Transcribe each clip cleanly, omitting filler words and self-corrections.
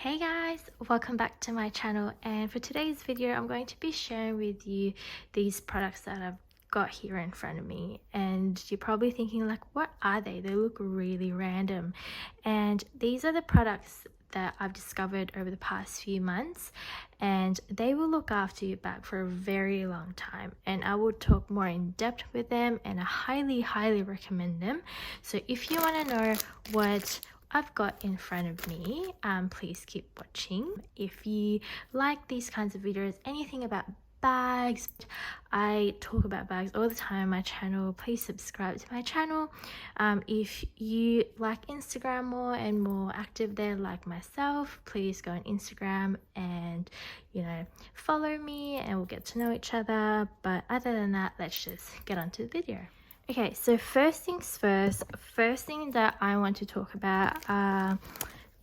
Hey guys, welcome back to my channel, and for today's video I'm going to be sharing with you these products that I've got here in front of me. And you're probably thinking like, what are they? They look really random. And these are the products that I've discovered over the past few months, and they will look after your bag for a very long time, and I will talk more in depth with them, and I highly recommend them. So if you want to know what I've got in front of me, please keep watching. If you like these kinds of videos, anything about bags, I talk about bags all the time on my channel, please subscribe to my channel. If you like Instagram more and more active there like myself, please go on Instagram and follow me, and we'll get to know each other. But other than that, let's just get on to the video. Okay, so first things first, first thing that I want to talk about are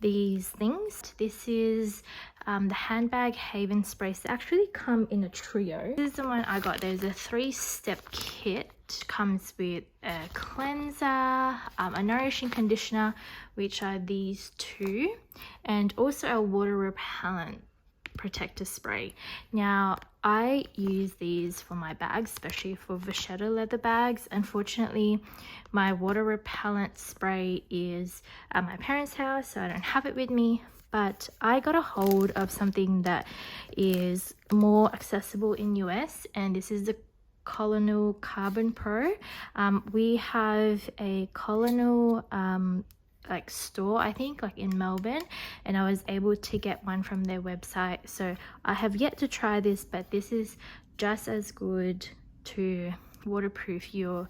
these things. This is the handbag haven sprays. They actually come in a trio. This is the one I got. There's a 3-step kit. Comes with a cleanser, a nourishing conditioner, which are these two, and also a water repellent protector spray. Now I use these for my bags, especially for vachetta leather bags. Unfortunately, my water repellent spray is at my parents' house, so I don't have it with me, but I got a hold of something that is more accessible in US, and this is the Collonil Carbon Pro. We have a Collonil store, I think, like in Melbourne, and I was able to get one from their website. So I have yet to try this, but this is just as good to waterproof your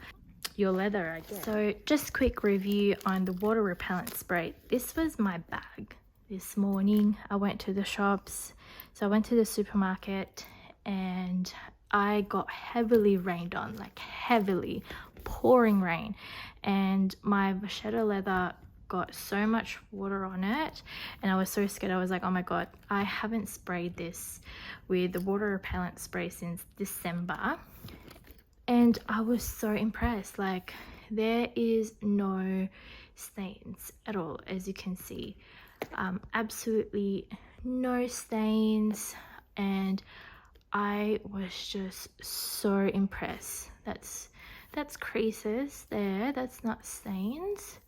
leather, I guess. So just quick review on the water repellent spray. This was my bag this morning. I went to the shops, so I went to the supermarket, and I got heavily rained on, like heavily pouring rain, and my vachetta leather got so much water on it, and I was so scared. I was like, oh my god, I haven't sprayed this with the water repellent spray since December, and I was so impressed. Like, there is no stains at all, as you can see. Absolutely no stains, and I was just so impressed. That's creases there, that's not stains,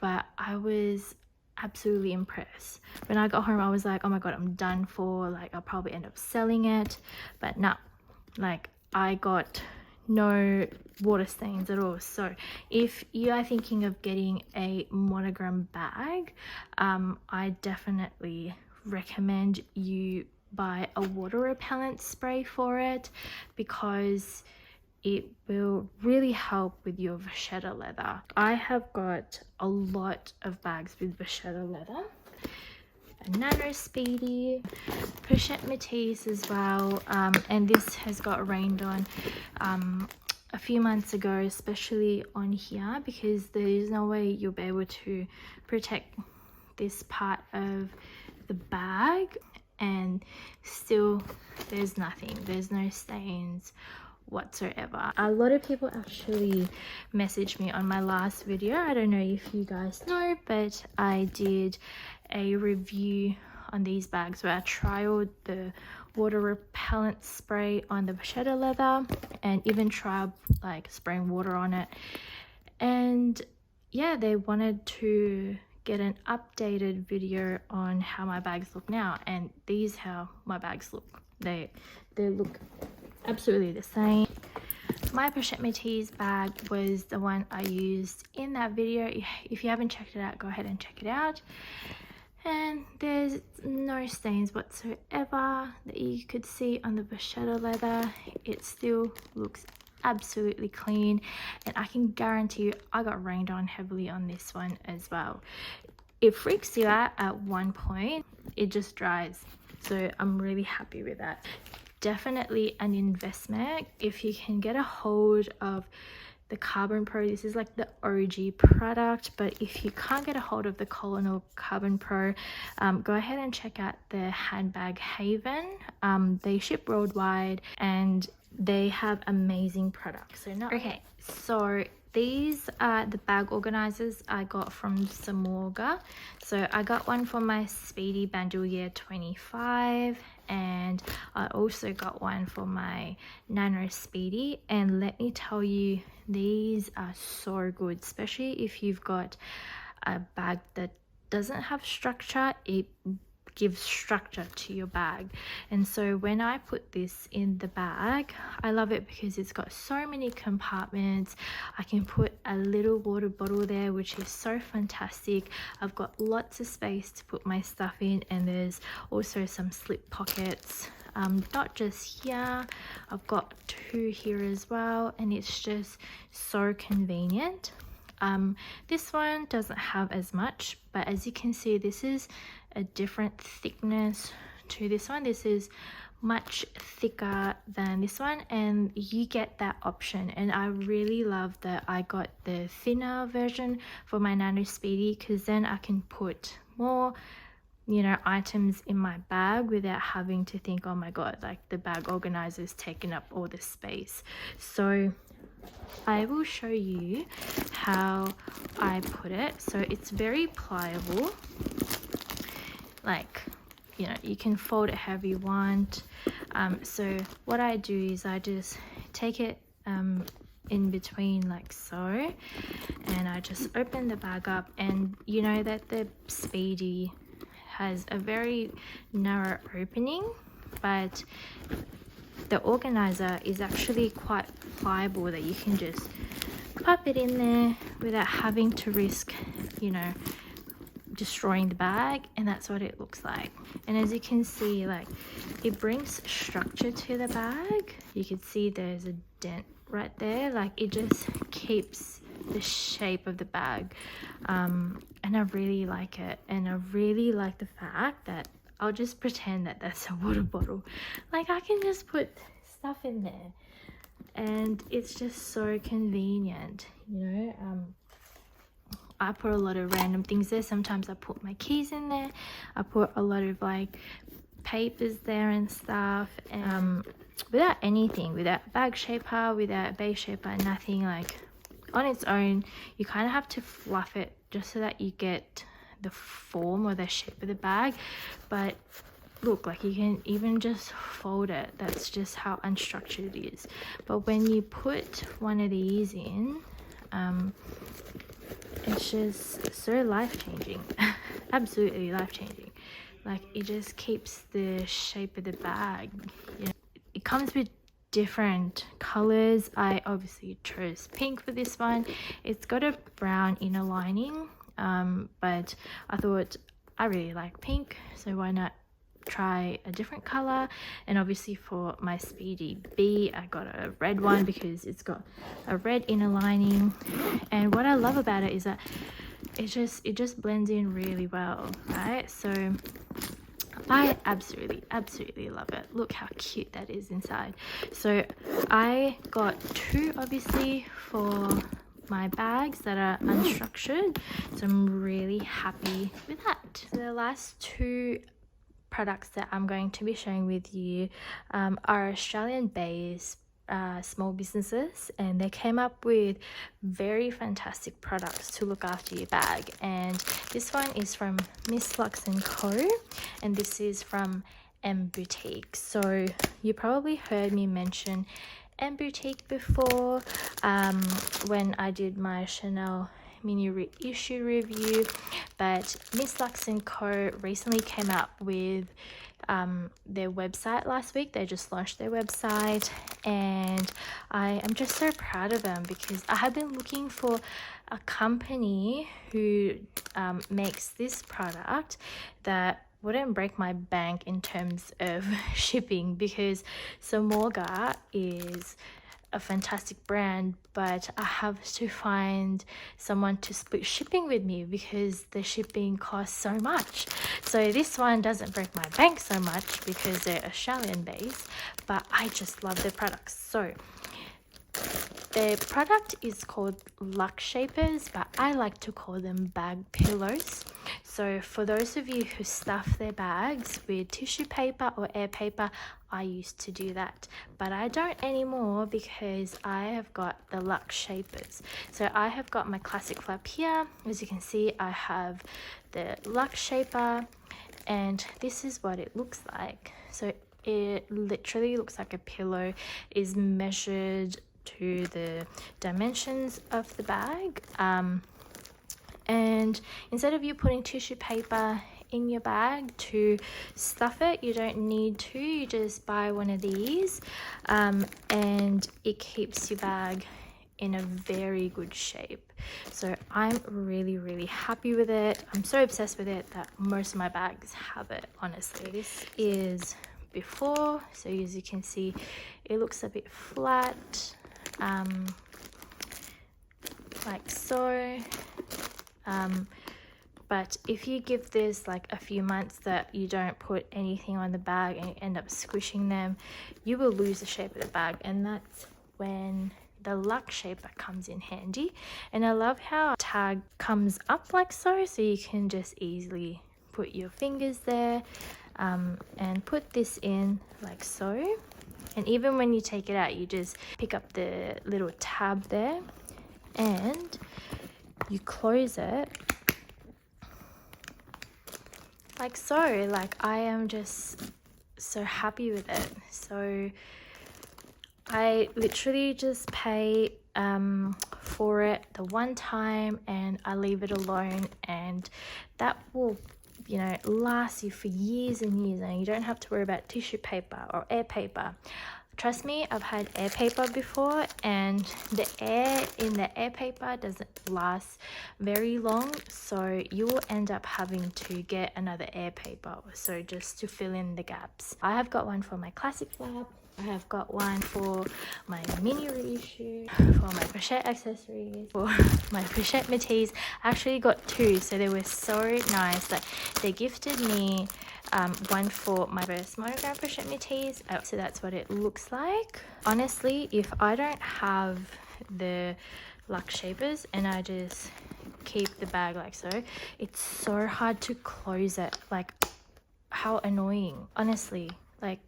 but I was absolutely impressed. When I got home, I was like, oh my god, I'm done for. Like, I'll probably end up selling it, but no, like, I got no water stains at all. So if you are thinking of getting a monogram bag, I definitely recommend you buy a water repellent spray for it, because it will really help with your vachetta leather. I have got a lot of bags with vachetta leather. A Nano Speedy, Pochette Matisse as well, and this has got rained on a few months ago, especially on here, because there's no way you'll be able to protect this part of the bag, and still there's nothing, there's no stains whatsoever. A lot of people actually messaged me on my last video. I don't know if you guys know, but I did a review on these bags where I trialed the water repellent spray on the vachetta leather, and even tried like spraying water on it. And yeah, they wanted to get an updated video on how my bags look now, and these how my bags look. They look absolutely the same. My Pochette Matisse bag was the one I used in that video. If you haven't checked it out, go ahead and check it out. And there's no stains whatsoever that you could see on the vachetta leather. It still looks absolutely clean, and I can guarantee you I got rained on heavily on this one as well. It freaks you out at one point, it just dries, so I'm really happy with that. Definitely an investment if you can get a hold of the Carbon Pro. This is like the OG product, but if you can't get a hold of the Collonil Carbon Pro, go ahead and check out the Handbag Haven. They ship worldwide, and they have amazing products. So okay, so These are the bag organizers I got from Samorga. So I got one for my Speedy Bandolier 25, and I also got one for my Nano Speedy. And let me tell you, these are so good, especially if you've got a bag that doesn't have structure. It gives structure to your bag. And so when I put this in the bag, I love it because it's got so many compartments. I can put a little water bottle there, which is so fantastic. I've got lots of space to put my stuff in, and there's also some slip pockets, not just here, I've got 2 here as well, and it's just so convenient. This one doesn't have as much, but as you can see, this is a different thickness to this one. This is much thicker than this one, and you get that option. And I really love that I got the thinner version for my Nano Speedy, because then I can put more, you know, items in my bag without having to think, oh my god, like the bag organizer is taking up all the space. So I will show you how I put it. So it's very pliable, like, you know, you can fold it however you want. So what I do is I just take it in between like so, and I just open the bag up, and you know that the Speedy has a very narrow opening, but the organizer is actually quite pliable, that you can just pop it in there without having to risk, you know, destroying the bag. And that's what it looks like. And as you can see, like, it brings structure to the bag. You can see there's a dent right there, like it just keeps the shape of the bag. And I really like it, and I really like the fact that I'll just pretend that that's a water bottle. Like, I can just put stuff in there, and it's just so convenient, you know. I put a lot of random things there. Sometimes I put my keys in there. I put a lot of like papers there and stuff, and without anything, without bag shaper, without base shaper, nothing. Like, on its own, you kind of have to fluff it just so that you get the form or the shape of the bag. But look, like, you can even just fold it. That's just how unstructured it is. But when you put one of these in, it's just so life-changing. Absolutely life-changing. Like, it just keeps the shape of the bag, you know. It comes with different colors. I obviously chose pink for this one. It's got a brown inner lining, but I thought I really like pink, so why not try a different color. And obviously for my Speedy B, I got a red one because it's got a red inner lining. And what I love about it is that it just blends in really well, right? So I absolutely love it. Look how cute that is inside. So I got 2 obviously for my bags that are unstructured, so I'm really happy with that. So the last 2 products that I'm going to be sharing with you are Australian based small businesses, and they came up with very fantastic products to look after your bag. And this one is from Luxe and Co, and this is from M Boutique. So you probably heard me mention M Boutique before when I did my Chanel mini reissue review, but Luxe and Co recently came up with their website last week. They just launched their website, and I am just so proud of them because I have been looking for a company who makes this product that wouldn't break my bank in terms of shipping, because Samorga is a fantastic brand, but I have to find someone to split shipping with me because the shipping costs so much. So this one doesn't break my bank so much because they're Australian based, but I just love their products. So The product is called Luxe Shapers, but I like to call them bag pillows. So for those of you who stuff their bags with tissue paper or air paper, I used to do that, but I don't anymore because I have got the Luxe Shapers. So I have got my classic flap here. As you can see, I have the Luxe Shaper, and this is what it looks like. So it literally looks like a pillow, is measured to the dimensions of the bag, and instead of you putting tissue paper in your bag to stuff it, you don't need to. You just buy one of these, and it keeps your bag in a very good shape. So I'm really happy with it. I'm so obsessed with it that most of my bags have it, honestly. This is before, so as you can see, it looks a bit flat, like so, but if you give this like a few months that you don't put anything on the bag and you end up squishing them, you will lose the shape of the bag, and that's when the Luxe Shaper comes in handy. And I love how tag comes up like so you can just easily put your fingers there, and put this in like so. And even when you take it out, you just pick up the little tab there and you close it like so. Like, I am just so happy with it. So I literally just pay for it the one time and I leave it alone, and that will, you know, last you for years and years, and you don't have to worry about tissue paper or air paper. Trust me, I've had air paper before, and the air in the air paper doesn't last very long, so you will end up having to get another air paper or so just to fill in the gaps. I have got one for my classic flap. I have got one for my mini reissue, for my pochette accessories, for my pochette matees. I actually got two, so they were so nice that they gifted me one for my first monogram pochette matees. So that's what it looks like. Honestly, if I don't have the Luxe Shapers and I just keep the bag like so, it's so hard to close it. Like, how annoying, honestly. Like,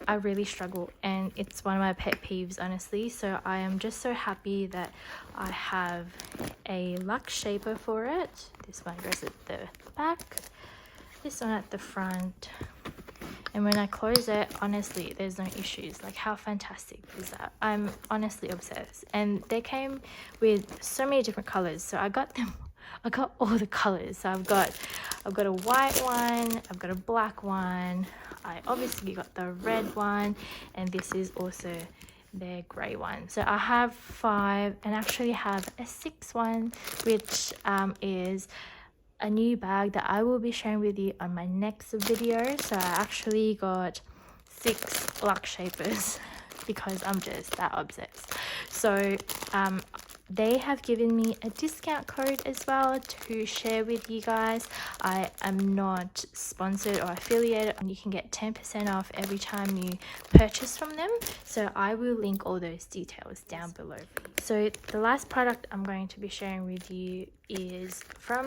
I really struggle, and it's one of my pet peeves, honestly. So I am just so happy that I have a Luxe Shaper for it. This one goes at the back, this one at the front, and when I close it, honestly, there's no issues. Like, how fantastic is that? I'm honestly obsessed. And they came with so many different colors, so I got all the colors. So I've got a white one, I've got a black one, I obviously got the red one, and this is also their grey one. So I have 5, and actually have a 6th one, which is a new bag that I will be sharing with you on my next video. So I actually got 6 Luxe Shapers because I'm just that obsessed. So they have given me a discount code as well to share with you guys. I am not sponsored or affiliated, and you can get 10% off every time you purchase from them. So I will link all those details down below. So the last product I'm going to be sharing with you is from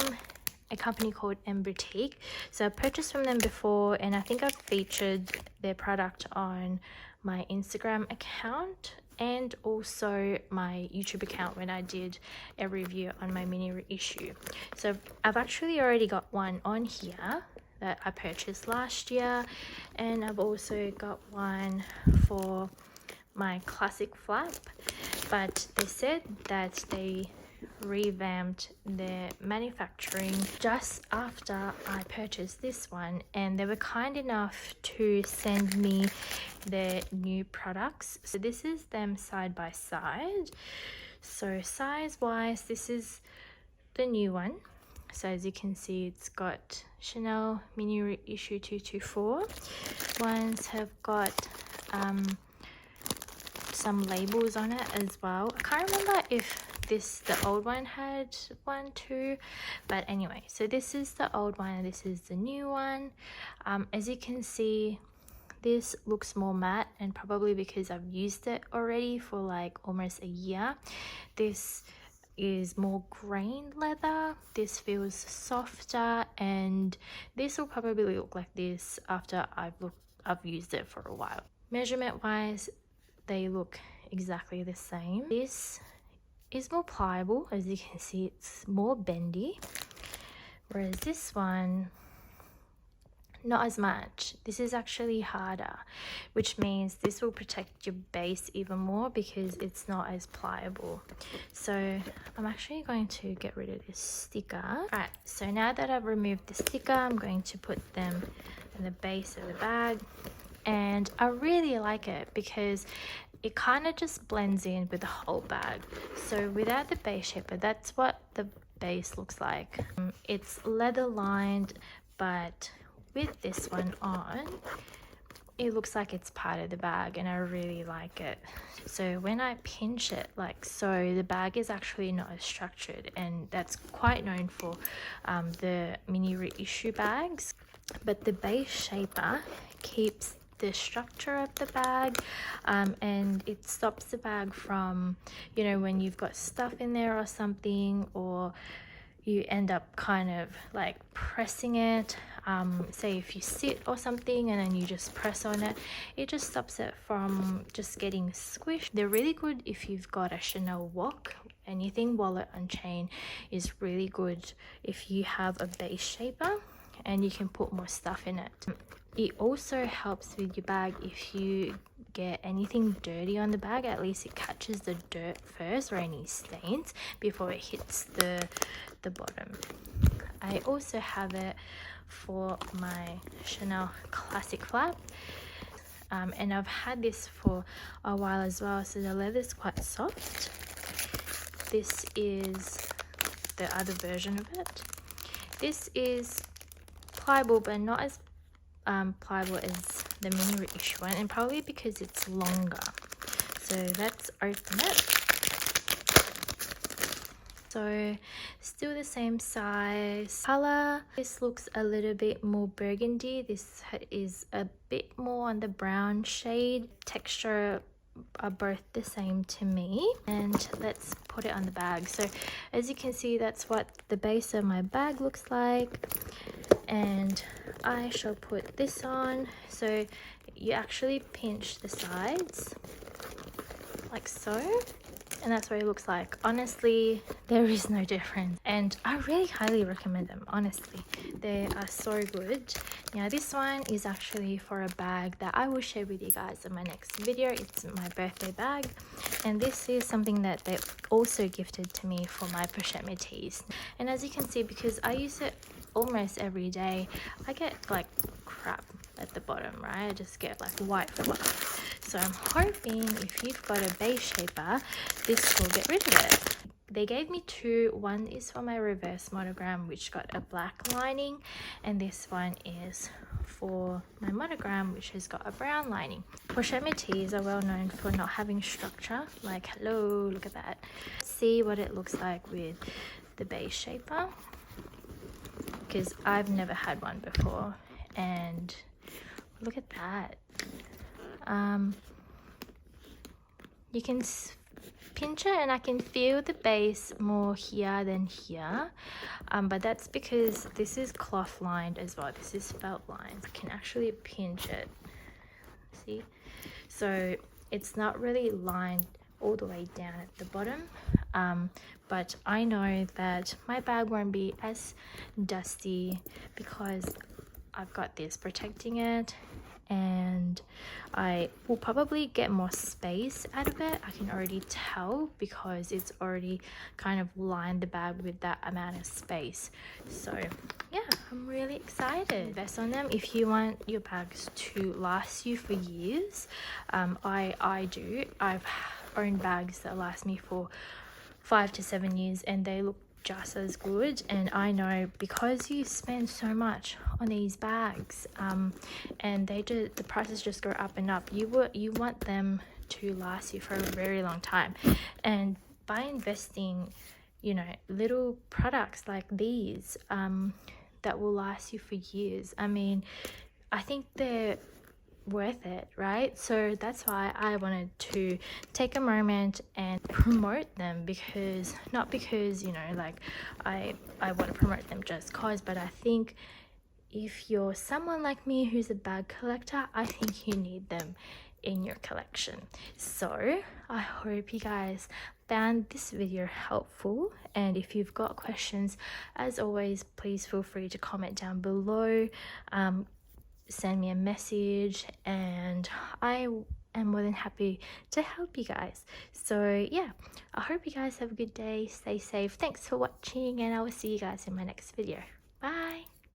a company called Boutique. So I purchased from them before, and I think I've featured their product on my Instagram account and also my YouTube account when I did a review on my mini reissue. So I've actually already got one on here that I purchased last year, and I've also got one for my classic flap, but they said that they revamped their manufacturing just after I purchased this one, and they were kind enough to send me their new products. So this is them side by side. So size wise, this is the new one. So as you can see, it's got Chanel mini reissue 224. Ones have got some labels on it as well. I can't remember if the old one had one too, but anyway, so this is the old one and this is the new one. As you can see, This looks more matte, and probably because I've used it already for like almost a year. This is more grain leather. This feels softer, and this will probably look like this after I've used it for a while. Measurement wise, they look exactly the same. This is more pliable. As you can see, it's more bendy, whereas this one, not as much. This is actually harder, which means this will protect your base even more because it's not as pliable. So I'm actually going to get rid of this sticker. Alright, so now that I've removed the sticker, I'm going to put them in the base of the bag, and I really like it because it kind of just blends in with the whole bag. So without the base shaper, that's what the base looks like. It's leather lined, but with this one on, it looks like it's part of the bag, and I really like it. So when I pinch it like so, the bag is actually not as structured, and that's quite known for the mini reissue bags. But the base shaper keeps the structure of the bag, and it stops the bag from, you know, when you've got stuff in there or something, or you end up kind of like pressing it, say if you sit or something and then you just press on it, it just stops it from just getting squished. They're really good if you've got a Chanel walk. Anything wallet and chain is really good if you have a base shaper, and you can put more stuff in it. It also helps with your bag if you get anything dirty on the bag. At least it catches the dirt first, or any stains, before it hits the bottom. I also have it for my Chanel classic flap, and I've had this for a while as well, so the leather is quite soft. This is the other version of it. This is pliable, but not as pliable as the mini reissue one, and probably because it's longer. So let's open it. So still the same size. Color, this looks a little bit more burgundy. This is a bit more on the brown shade. Texture are both the same to me. And let's put it on the bag. So as you can see, that's what the base of my bag looks like. And I shall put this on. So you actually pinch the sides like so, and that's what it looks like. Honestly, there is no difference, and I really highly recommend them. Honestly, they are so good. Now this one is actually for a bag that I will share with you guys in my next video. It's my birthday bag, and this is something that they also gifted to me for my pochette tees. And as you can see, because I use it almost every day, I get like crap at the bottom, right? I just get like white fluff. So I'm hoping if you've got a base shaper, this will get rid of it. They gave me two. One is for my reverse monogram, which got a black lining, and this one is for my monogram, which has got a brown lining. Pochette tees are well known for not having structure. Like, hello, look at that. See what it looks like with the base shaper, because I've never had one before, and look at that. You can pinch it, and I can feel the base more here than here, but that's because this is cloth lined as well. This is felt lined. I can actually pinch it, see? So it's not really lined all the way down at the bottom, but I know that my bag won't be as dusty because I've got this protecting it, and I will probably get more space out of it. I can already tell because it's already kind of lined the bag with that amount of space. So yeah, I'm really excited. Invest on them if you want your bags to last you for years. I do. I've owned bags that last me for 5 to 7 years, and they look just as good. And I know because you spend so much on these bags, and the prices just go up and up, you want them to last you for a very long time. And by investing, you know, little products like these that will last you for years, I mean, I think they're worth it, right? So that's why I wanted to take a moment and promote them, because not because, you know, like I want to promote them just cause, but I think if you're someone like me who's a bag collector, I think you need them in your collection. So I hope you guys found this video helpful, and if you've got questions, as always, please feel free to comment down below, send me a message, and I am more than happy to help you guys. So yeah, I hope you guys have a good day, stay safe, thanks for watching, and I will see you guys in my next video.